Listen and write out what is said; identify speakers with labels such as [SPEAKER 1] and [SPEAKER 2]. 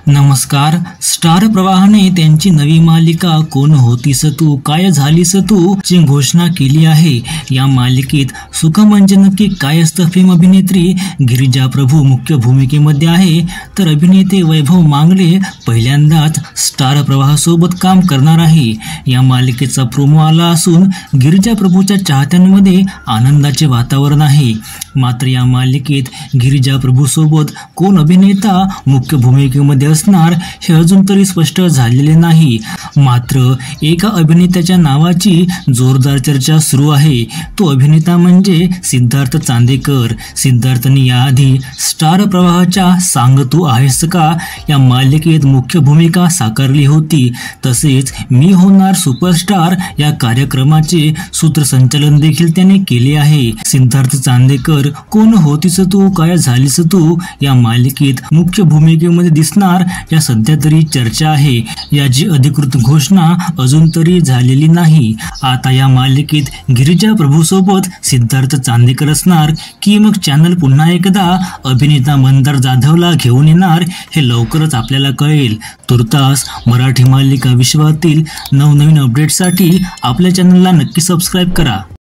[SPEAKER 1] नमस्कार. स्टार प्रवाहाने त्यांची नवी मालिका कोण होतीस तू काय झालीस तू ची घोषणा केली आहे. या मालिकेत सुख म्हणजे नक्की काय असतं? फेम अभिनेत्री गिरिजा प्रभू मुख्य भूमिकेमध्ये आहे, तर अभिनेते वैभव मांगले पहिल्यांदाच स्टार प्रवाहासोबत काम करणार आहे. या मालिकेचा प्रोमो आला असून गिरिजा प्रभूच्या चाहत्यांमध्ये आनंदाचे वातावरण आहे. मात्र या मालिकेत गिरिजा प्रभू सोबत कोण अभिनेता मुख्य भूमिकेमध्ये असणार हे अजून तरी स्पष्ट झालेले नाही. मात्र एका अभिनेत्याच्या नावाची जोरदार चर्चा सुरू आहे. तो अभिनेता म्हणजे सिद्धार्थ चांदेकर. सिद्धार्थने याआधी स्टार प्रवाहाच्या सांग तू आहेस का या मालिकेत मुख्य भूमिका साकारली होती. तसेच मी होणार सुपरस्टार या कार्यक्रमाचे सूत्रसंचालन देखील त्याने केले आहे. सिद्धार्थ चांदेकर कोण होतीस तू काय झालीस तू या मालिकेत मुख्य भूमिकेमध्ये दिसणार या सध्या तरी चर्चा आहे. याची अधिकृत घोषणा अजून तरी झालेली नाही. आता या मालिकेत गिरिजा प्रभू सोबत सिद्धार्थ चांदेकर असणार की मग चॅनल पुन्हा एकदा अभिनेता मंदार जाधवला घेऊन येणार हे लवकरच आपल्याला कळेल. तुर्तास मराठी मालिका विश्वातील नवनवीन अपडेट्ससाठी आपल्या चॅनलला नक्की सबस्क्राईब करा.